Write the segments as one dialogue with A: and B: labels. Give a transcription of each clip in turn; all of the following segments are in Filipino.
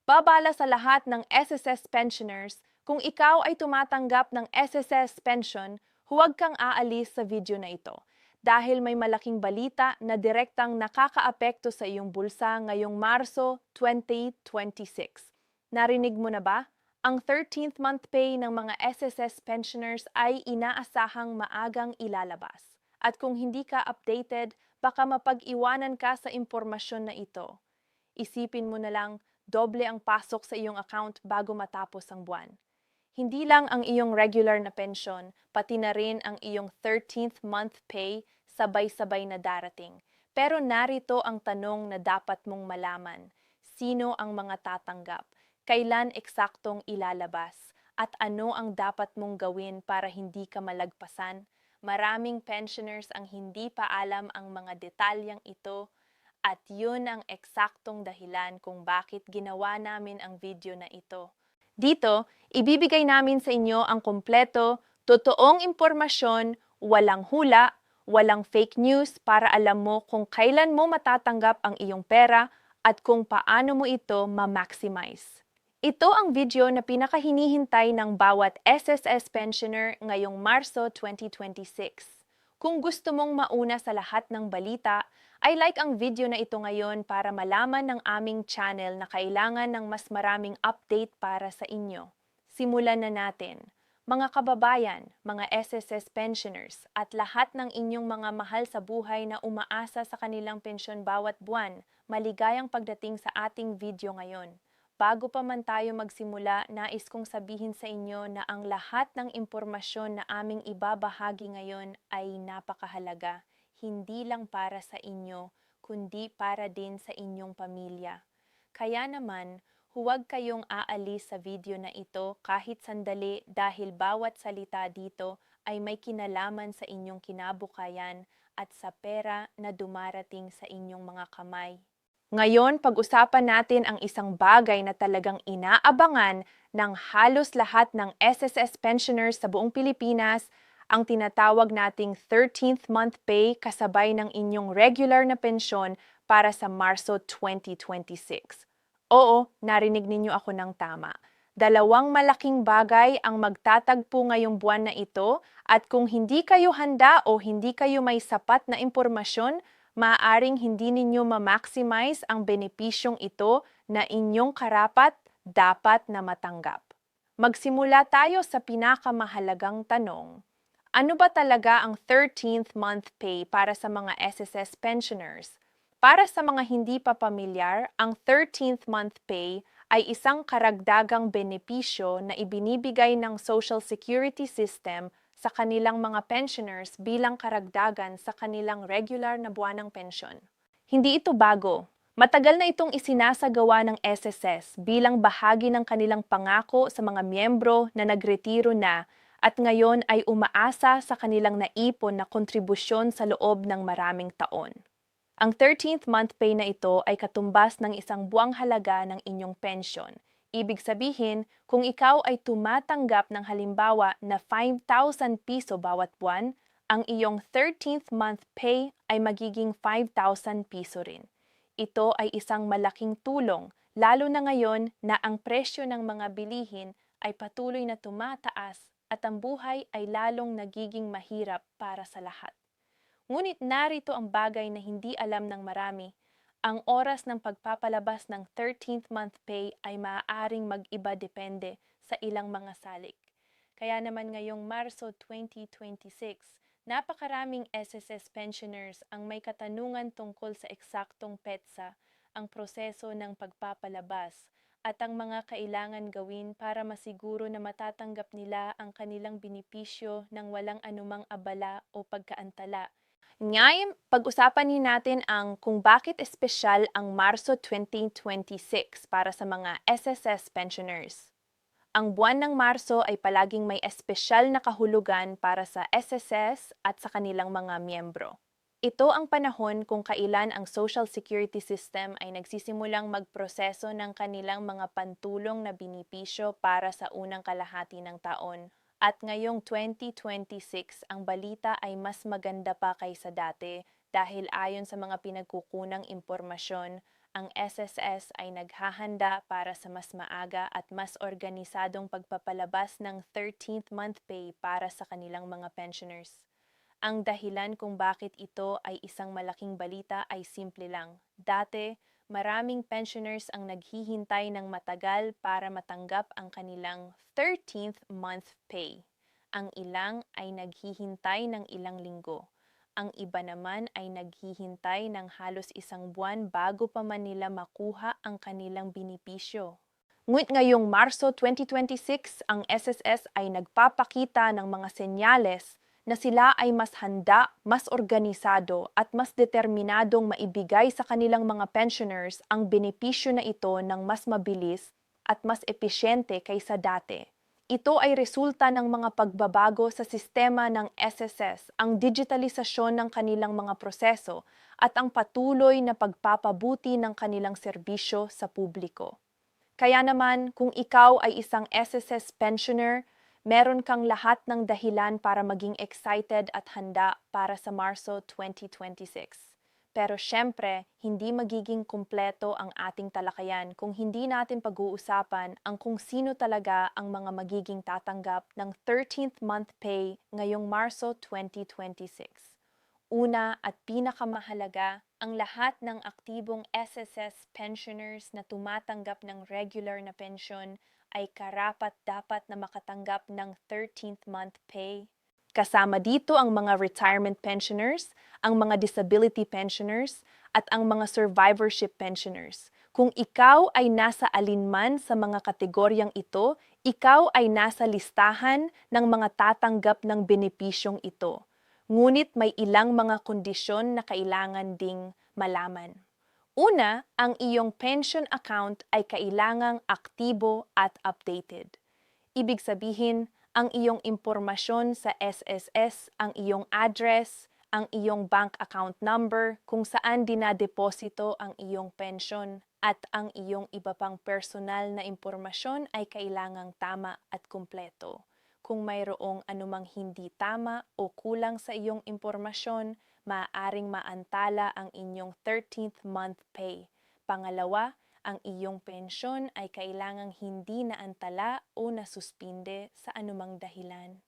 A: Babala sa lahat ng SSS pensioners, kung ikaw ay tumatanggap ng SSS pension, huwag kang aalis sa video na ito dahil may malaking balita na direktang nakakaapekto sa iyong bulsa ngayong Marso 2026. Narinig mo na ba? Ang 13th month pay ng mga SSS pensioners ay inaasahang maagang ilalabas. At kung hindi ka updated, baka mapag-iwanan ka sa impormasyon na ito. Isipin mo na lang, doble ang pasok sa iyong account bago matapos ang buwan. Hindi lang ang iyong regular na pensyon, pati na rin ang iyong 13th month pay sabay-sabay na darating. Pero narito ang tanong na dapat mong malaman. Sino ang mga tatanggap? Kailan eksaktong ilalabas? At ano ang dapat mong gawin para hindi ka malagpasan? Maraming pensioners ang hindi pa alam ang mga detalyang ito at yun ang eksaktong dahilan kung bakit ginawa namin ang video na ito. Dito, ibibigay namin sa inyo ang kompleto, totoong impormasyon, walang hula, walang fake news para alam mo kung kailan mo matatanggap ang iyong pera at kung paano mo ito ma-maximize. Ito ang video na pinakahinihintay ng bawat SSS pensioner ngayong Marso 2026. Kung gusto mong mauna sa lahat ng balita, ay like ang video na ito ngayon para malaman ng aming channel na kailangan ng mas maraming update para sa inyo. Simulan na natin. Mga kababayan, mga SSS pensioners, at lahat ng inyong mga mahal sa buhay na umaasa sa kanilang pensyon bawat buwan, maligayang pagdating sa ating video ngayon. Bago pa man tayo magsimula, nais kong sabihin sa inyo na ang lahat ng impormasyon na aming ibabahagi ngayon ay napakahalaga, hindi lang para sa inyo, kundi para din sa inyong pamilya. Kaya naman, huwag kayong aalis sa video na ito kahit sandali dahil bawat salita dito ay may kinalaman sa inyong kinabukayan at sa pera na dumarating sa inyong mga kamay. Ngayon, pag-usapan natin ang isang bagay na talagang inaabangan ng halos lahat ng SSS pensioners sa buong Pilipinas, ang tinatawag nating 13th month pay kasabay ng inyong regular na pensyon para sa Marso 2026. Oo, narinig ninyo ako ng tama. Dalawang malaking bagay ang magtatagpo ngayong buwan na ito at kung hindi kayo handa o hindi kayo may sapat na impormasyon, maaaring hindi ninyo ma-maximize ang benepisyong ito na inyong karapat dapat na matanggap. Magsimula tayo sa pinakamahalagang tanong. Ano ba talaga ang 13th month pay para sa mga SSS pensioners? Para sa mga hindi pa pamilyar, ang 13th month pay ay isang karagdagang benepisyo na ibinibigay ng Social Security System sa kanilang mga pensioners bilang karagdagan sa kanilang regular na buwanang pensyon. Hindi ito bago. Matagal na itong isinasagawa ng SSS bilang bahagi ng kanilang pangako sa mga miyembro na nagretiro na at ngayon ay umaasa sa kanilang naipon na kontribusyon sa loob ng maraming taon. Ang 13th month pay na ito ay katumbas ng isang buwang halaga ng inyong pensyon. Ibig sabihin, kung ikaw ay tumatanggap ng halimbawa na 5,000 piso bawat buwan, ang iyong 13th month pay ay magiging 5,000 piso rin. Ito ay isang malaking tulong, lalo na ngayon na ang presyo ng mga bilihin ay patuloy na tumataas at ang buhay ay lalong nagiging mahirap para sa lahat. Ngunit narito ang bagay na hindi alam ng marami. Ang oras ng pagpapalabas ng 13th month pay ay maaaring mag-iba depende sa ilang mga salik. Kaya naman ngayong Marso 2026, napakaraming SSS pensioners ang may katanungan tungkol sa eksaktong petsa, ang proseso ng pagpapalabas, at ang mga kailangan gawin para masiguro na matatanggap nila ang kanilang benepisyo ng walang anumang abala o pagkaantala. Ngayon, pag-usapan din natin ang kung bakit espesyal ang Marso 2026 para sa mga SSS pensioners. Ang buwan ng Marso ay palaging may espesyal na kahulugan para sa SSS at sa kanilang mga miyembro. Ito ang panahon kung kailan ang Social Security System ay nagsisimulang magproseso ng kanilang mga pantulong na benepisyo para sa unang kalahati ng taon. At ngayong 2026, ang balita ay mas maganda pa kaysa dati dahil ayon sa mga pinagkukunang impormasyon, ang SSS ay naghahanda para sa mas maaga at mas organisadong pagpapalabas ng 13th month pay para sa kanilang mga pensioners. Ang dahilan kung bakit ito ay isang malaking balita ay simple lang. Dati, maraming pensioners ang naghihintay ng matagal para matanggap ang kanilang 13th month pay. Ang ilang ay naghihintay ng ilang linggo. Ang iba naman ay naghihintay ng halos isang buwan bago pa man nila makuha ang kanilang binipisyo. Ngunit ngayong Marso 2026, ang SSS ay nagpapakita ng mga senyales na sila ay mas handa, mas organisado at mas determinadong maibigay sa kanilang mga pensioners ang benepisyo na ito ng mas mabilis at mas epesyente kaysa dati. Ito ay resulta ng mga pagbabago sa sistema ng SSS, ang digitalisasyon ng kanilang mga proseso at ang patuloy na pagpapabuti ng kanilang serbisyo sa publiko. Kaya naman, kung ikaw ay isang SSS pensioner, meron kang lahat ng dahilan para maging excited at handa para sa Marso 2026. Pero syempre, hindi magiging kumpleto ang ating talakayan kung hindi natin pag-uusapan ang kung sino talaga ang mga magiging tatanggap ng 13th month pay ngayong Marso 2026. Una at pinakamahalaga, ang lahat ng aktibong SSS pensioners na tumatanggap ng regular na pensyon ay karapat-dapat na makatanggap ng 13th month pay. Kasama dito ang mga retirement pensioners, ang mga disability pensioners, at ang mga survivorship pensioners. Kung ikaw ay nasa alinman sa mga kategoryang ito, ikaw ay nasa listahan ng mga tatanggap ng benepisyong ito. Ngunit may ilang mga kondisyon na kailangan ding malaman. Una, ang iyong pension account ay kailangang aktibo at updated. Ibig sabihin, ang iyong impormasyon sa SSS, ang iyong address, ang iyong bank account number, kung saan dinadeposito ang iyong pensyon, at ang iyong iba pang personal na impormasyon ay kailangang tama at kumpleto. Kung mayroong anumang hindi tama o kulang sa iyong impormasyon, maaaring maantala ang inyong 13th month pay. Pangalawa, ang iyong pensyon ay kailangang hindi naantala o nasuspinde sa anumang dahilan.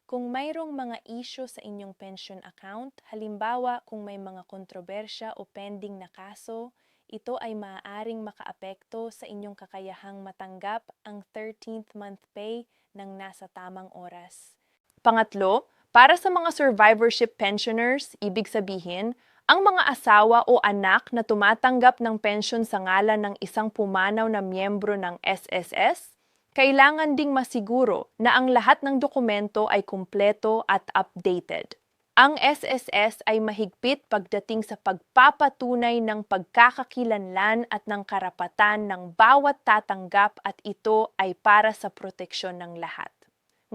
A: Kung mayroong mga isyo sa inyong pension account, halimbawa kung may mga kontrobersya o pending na kaso, ito ay maaaring makaapekto sa inyong kakayahang matanggap ang 13th month pay ng nasa tamang oras. Pangatlo, para sa mga survivorship pensioners, ibig sabihin, ang mga asawa o anak na tumatanggap ng pensyon sa ngalan ng isang pumanaw na miyembro ng SSS, kailangan ding masiguro na ang lahat ng dokumento ay kumpleto at updated. Ang SSS ay mahigpit pagdating sa pagpapatunay ng pagkakakilanlan at ng karapatan ng bawat tatanggap at ito ay para sa proteksyon ng lahat.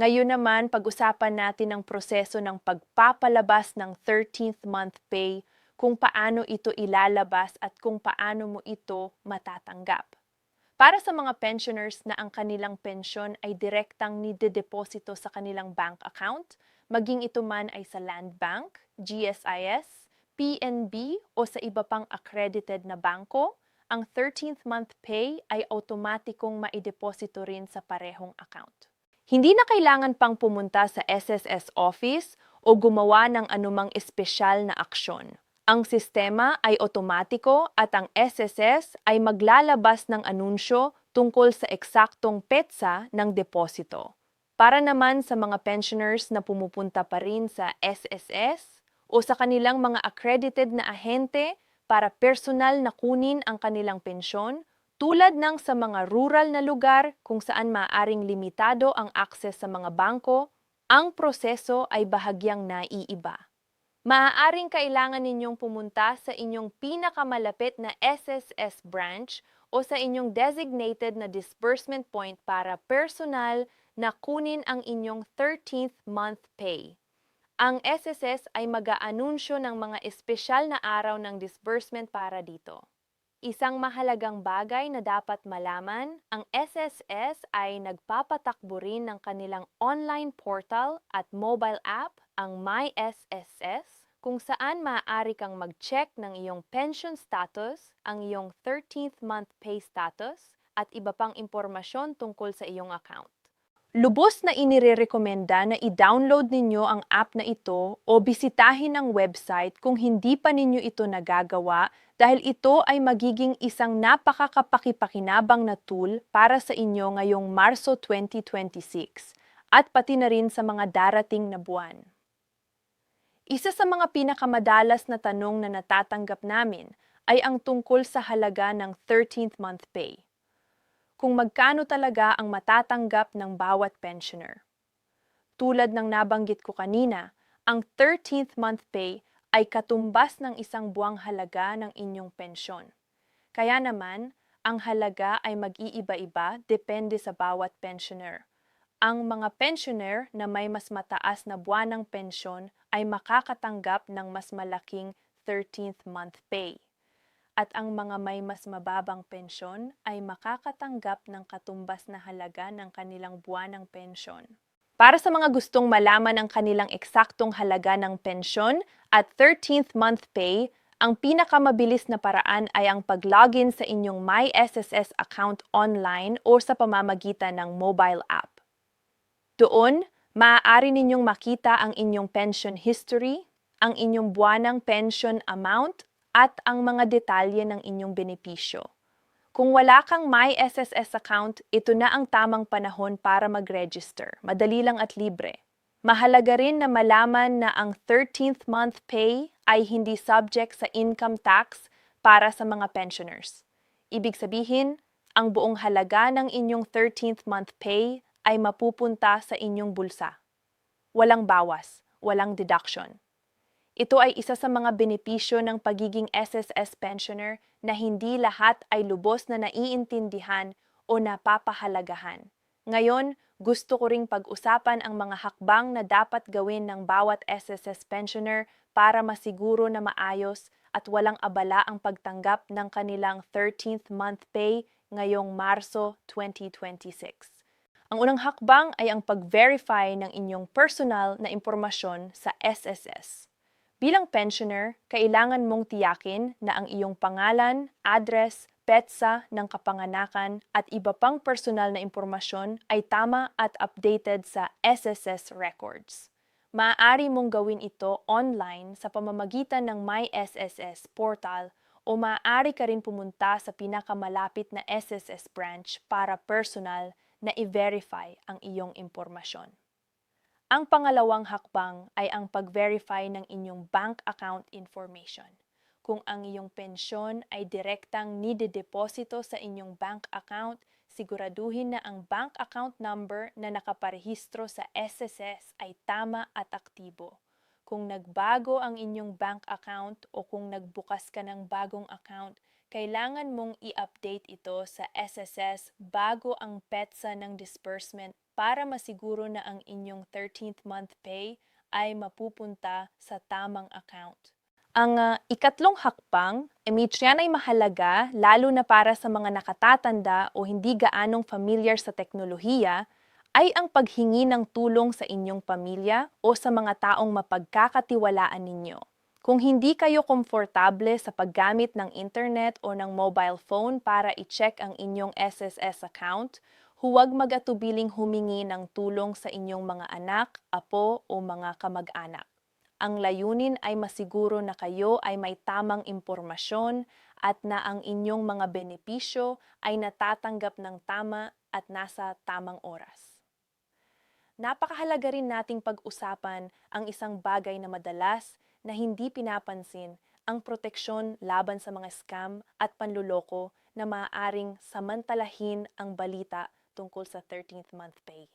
A: Ngayon naman, pag-usapan natin ang proseso ng pagpapalabas ng 13th month pay, kung paano ito ilalabas at kung paano mo ito matatanggap. Para sa mga pensioners na ang kanilang pensyon ay direktang nidedeposito sa kanilang bank account, maging ito man ay sa Land Bank, GSIS, PNB o sa iba pang accredited na bangko, ang 13th month pay ay automatikong maideposito rin sa parehong account. Hindi na kailangan pang pumunta sa SSS office o gumawa ng anumang espesyal na aksyon. Ang sistema ay otomatiko at ang SSS ay maglalabas ng anunsyo tungkol sa eksaktong petsa ng deposito. Para naman sa mga pensioners na pumupunta pa rin sa SSS o sa kanilang mga accredited na ahente para personal na kunin ang kanilang pensyon, tulad ng sa mga rural na lugar kung saan maaaring limitado ang akses sa mga bangko, ang proseso ay bahagyang naiiba. Maaaring kailangan ninyong pumunta sa inyong pinakamalapit na SSS branch o sa inyong designated na disbursement point para personal na kunin ang inyong 13th month pay. Ang SSS ay mag-aanunsyo ng mga espesyal na araw ng disbursement para dito. Isang mahalagang bagay na dapat malaman, ang SSS ay nagpapatakbo rin ng kanilang online portal at mobile app, ang MySSS, kung saan maaari kang mag-check ng iyong pension status, ang iyong 13th month pay status, at iba pang impormasyon tungkol sa iyong account. Lubos na inirerekomenda na i-download ninyo ang app na ito o bisitahin ang website kung hindi pa ninyo ito nagagawa dahil ito ay magiging isang napakakapakipakinabang na tool para sa inyo ngayong Marso 2026 at pati na rin sa mga darating na buwan. Isa sa mga pinakamadalas na tanong na natatanggap namin ay ang tungkol sa halaga ng 13th month pay. Kung magkano talaga ang matatanggap ng bawat pensioner. Tulad ng nabanggit ko kanina, ang 13th month pay ay katumbas ng isang buwang halaga ng inyong pensyon. Kaya naman, ang halaga ay mag-iiba-iba depende sa bawat pensioner. Ang mga pensioner na may mas mataas na buwanang pensyon ay makakatanggap ng mas malaking 13th month pay. At ang mga may mas mababang pensyon ay makakatanggap ng katumbas na halaga ng kanilang buwanang pensyon. Para sa mga gustong malaman ang kanilang eksaktong halaga ng pensyon at 13th month pay, ang pinakamabilis na paraan ay ang pag-login sa inyong MySSS account online o sa pamamagitan ng mobile app. Doon, maaari ninyong makita ang inyong pension history, ang inyong buwanang pension amount, at ang mga detalye ng inyong benepisyo. Kung wala kang MySSS account, ito na ang tamang panahon para mag-register. Madali lang at libre. Mahalaga rin na malaman na ang 13th month pay ay hindi subject sa income tax para sa mga pensioners. Ibig sabihin, ang buong halaga ng inyong 13th month pay ay mapupunta sa inyong bulsa. Walang bawas, walang deduction. Ito ay isa sa mga benepisyo ng pagiging SSS pensioner na hindi lahat ay lubos na naiintindihan o napapahalagahan. Ngayon, gusto ko ring pag-usapan ang mga hakbang na dapat gawin ng bawat SSS pensioner para masiguro na maayos at walang abala ang pagtanggap ng kanilang 13th month pay ngayong Marso 2026. Ang unang hakbang ay ang pag-verify ng inyong personal na impormasyon sa SSS. Bilang pensioner, kailangan mong tiyakin na ang iyong pangalan, address, petsa ng kapanganakan at iba pang personal na impormasyon ay tama at updated sa SSS records. Maaari mong gawin ito online sa pamamagitan ng MySSS portal o maaari ka rin pumunta sa pinakamalapit na SSS branch para personal na i-verify ang iyong impormasyon. Ang pangalawang hakbang ay ang pag-verify ng inyong bank account information. Kung ang iyong pensyon ay direktang nidedeposito sa inyong bank account, siguraduhin na ang bank account number na nakaparehistro sa SSS ay tama at aktibo. Kung nagbago ang inyong bank account o kung nagbukas ka ng bagong account, kailangan mong i-update ito sa SSS bago ang petsa ng disbursement para masiguro na ang inyong 13th month pay ay mapupunta sa tamang account. Ang ikatlong hakbang, yan ay mahalaga lalo na para sa mga nakatatanda o hindi gaanong familiar sa teknolohiya, ay ang paghingi ng tulong sa inyong pamilya o sa mga taong mapagkakatiwalaan ninyo. Kung hindi kayo komportable sa paggamit ng internet o ng mobile phone para i-check ang inyong SSS account, huwag mag-atubiling humingi ng tulong sa inyong mga anak, apo o mga kamag-anak. Ang layunin ay masiguro na kayo ay may tamang impormasyon at na ang inyong mga benepisyo ay natatanggap ng tama at nasa tamang oras. Napakahalaga rin nating pag-usapan ang isang bagay na madalas na hindi pinapansin, ang proteksyon laban sa mga scam at panluloko na maaaring samantalahin ang balita tungkol sa 13th month pay.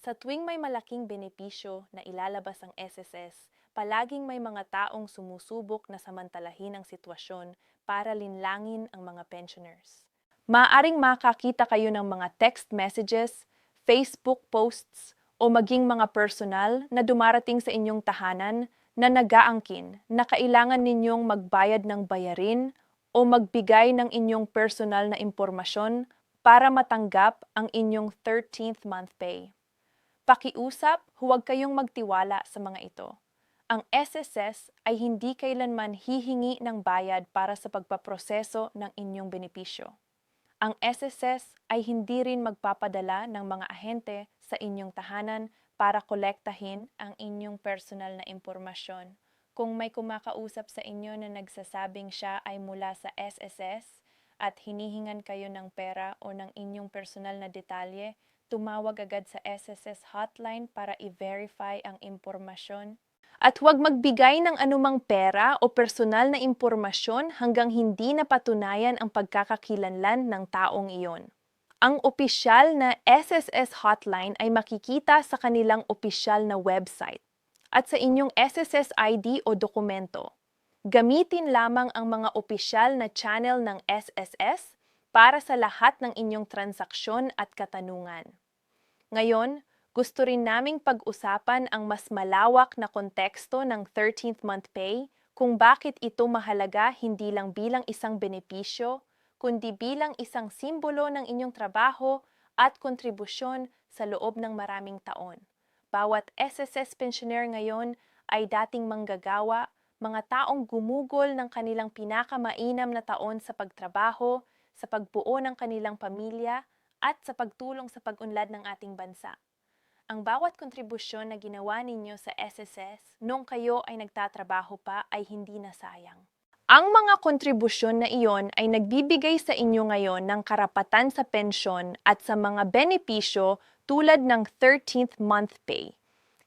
A: Sa tuwing may malaking benepisyo na ilalabas ang SSS, palaging may mga taong sumusubok na samantalahin ang sitwasyon para linlangin ang mga pensioners. Maaaring makakita kayo ng mga text messages, Facebook posts, o maging mga personal na dumarating sa inyong tahanan na nag-aangkin na kailangan ninyong magbayad ng bayarin o magbigay ng inyong personal na impormasyon para matanggap ang inyong 13th month pay. Pakiusap, huwag kayong magtiwala sa mga ito. Ang SSS ay hindi kailanman hihingi ng bayad para sa pagpaproseso ng inyong benepisyo. Ang SSS ay hindi rin magpapadala ng mga ahente sa inyong tahanan para kolektahin ang inyong personal na impormasyon. Kung may kumakausap sa inyo na nagsasabing siya ay mula sa SSS at hinihingan kayo ng pera o ng inyong personal na detalye, tumawag agad sa SSS hotline para i-verify ang impormasyon. At huwag magbigay ng anumang pera o personal na impormasyon hanggang hindi napatunayan ang pagkakakilanlan ng taong iyon. Ang opisyal na SSS hotline ay makikita sa kanilang opisyal na website at sa inyong SSS ID o dokumento. Gamitin lamang ang mga opisyal na channel ng SSS para sa lahat ng inyong transaksyon at katanungan. Ngayon, gusto rin naming pag-usapan ang mas malawak na konteksto ng 13th month pay, kung bakit ito mahalaga hindi lang bilang isang benepisyo, kundi bilang isang simbolo ng inyong trabaho at kontribusyon sa loob ng maraming taon. Bawat SSS pensioner ngayon ay dating manggagawa, mga taong gumugol ng kanilang pinakamainam na taon sa pagtrabaho, sa pagbuo ng kanilang pamilya, at sa pagtulong sa pag-unlad ng ating bansa. Ang bawat kontribusyon na ginawa ninyo sa SSS nung kayo ay nagtatrabaho pa ay hindi nasayang. Ang mga kontribusyon na iyon ay nagbibigay sa inyo ngayon ng karapatan sa pensyon at sa mga benepisyo tulad ng 13th month pay.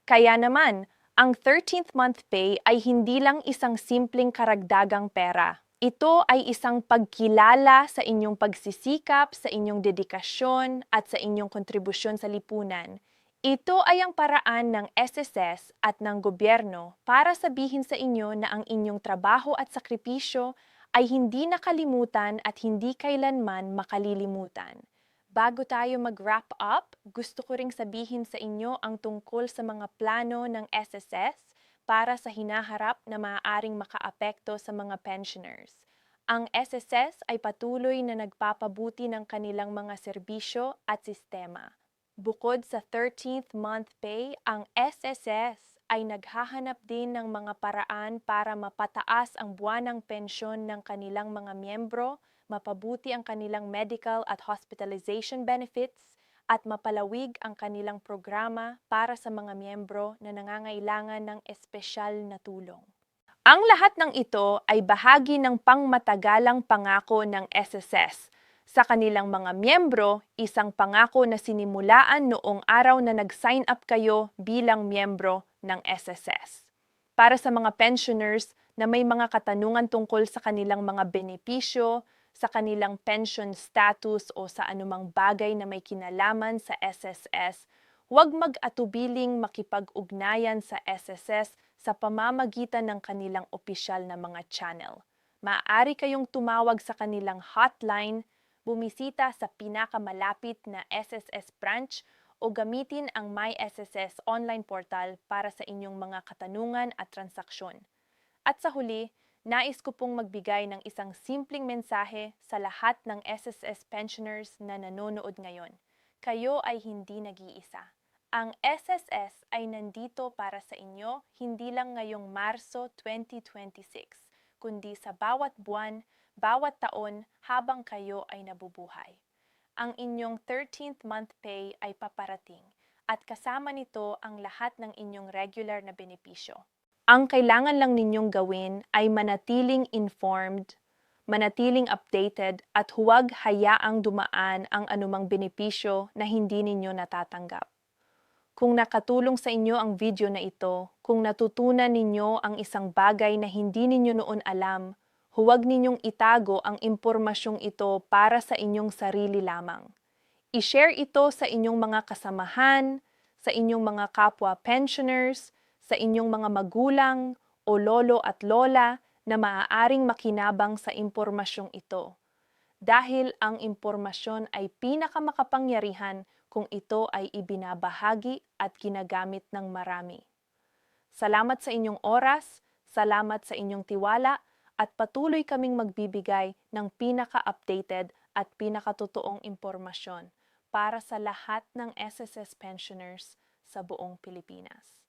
A: Kaya naman, ang 13th month pay ay hindi lang isang simpleng karagdagang pera. Ito ay isang pagkilala sa inyong pagsisikap, sa inyong dedikasyon at sa inyong kontribusyon sa lipunan. Ito ay ang paraan ng SSS at ng gobyerno para sabihin sa inyo na ang inyong trabaho at sakripisyo ay hindi nakalimutan at hindi kailanman makalilimutan. Bago tayo mag-wrap up, gusto ko ring sabihin sa inyo ang tungkol sa mga plano ng SSS para sa hinaharap na maaaring makaapekto sa mga pensioners. Ang SSS ay patuloy na nagpapabuti ng kanilang mga serbisyo at sistema. Bukod sa 13th month pay, ang SSS ay naghahanap din ng mga paraan para mapataas ang buwanang pensyon ng kanilang mga miyembro, mapabuti ang kanilang medical at hospitalization benefits, at mapalawig ang kanilang programa para sa mga miyembro na nangangailangan ng espesyal na tulong. Ang lahat ng ito ay bahagi ng pangmatagalang pangako ng SSS. Sa kanilang mga miyembro, isang pangako na sinimulaan noong araw na nag-sign up kayo bilang miyembro ng SSS. Para sa mga pensioners na may mga katanungan tungkol sa kanilang mga benepisyo, sa kanilang pension status o sa anumang bagay na may kinalaman sa SSS, huwag mag-atubiling makipag-ugnayan sa SSS sa pamamagitan ng kanilang opisyal na mga channel. Maaari kayong tumawag sa kanilang hotline, bumisita sa pinakamalapit na SSS branch o gamitin ang My SSS online portal para sa inyong mga katanungan at transaksyon. At sa huli, nais ko pong magbigay ng isang simpleng mensahe sa lahat ng SSS pensioners na nanonood ngayon. Kayo ay hindi nag-iisa. Ang SSS ay nandito para sa inyo hindi lang ngayong Marso 2026, kundi sa bawat buwan, bawat taon habang kayo ay nabubuhay. Ang inyong 13th month pay ay paparating at kasama nito ang lahat ng inyong regular na benepisyo. Ang kailangan lang ninyong gawin ay manatiling informed, manatiling updated at huwag hayaang dumaan ang anumang benepisyo na hindi ninyo natatanggap. Kung nakatulong sa inyo ang video na ito, kung natutunan ninyo ang isang bagay na hindi ninyo noon alam, huwag ninyong itago ang impormasyong ito para sa inyong sarili lamang. I-share ito sa inyong mga kasamahan, sa inyong mga kapwa pensioners, sa inyong mga magulang o lolo at lola na maaaring makinabang sa impormasyong ito. Dahil ang impormasyon ay pinakamakapangyarihan kung ito ay ibinabahagi at ginagamit ng marami. Salamat sa inyong oras, salamat sa inyong tiwala, at patuloy kaming magbibigay ng pinaka-updated at pinakatotoong impormasyon para sa lahat ng SSS pensioners sa buong Pilipinas.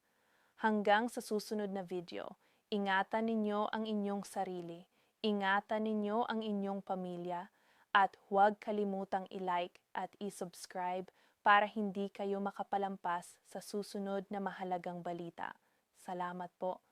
A: Hanggang sa susunod na video, ingatan ninyo ang inyong sarili, ingatan ninyo ang inyong pamilya, at huwag kalimutang i-like at i-subscribe para hindi kayo makapalampas sa susunod na mahalagang balita. Salamat po.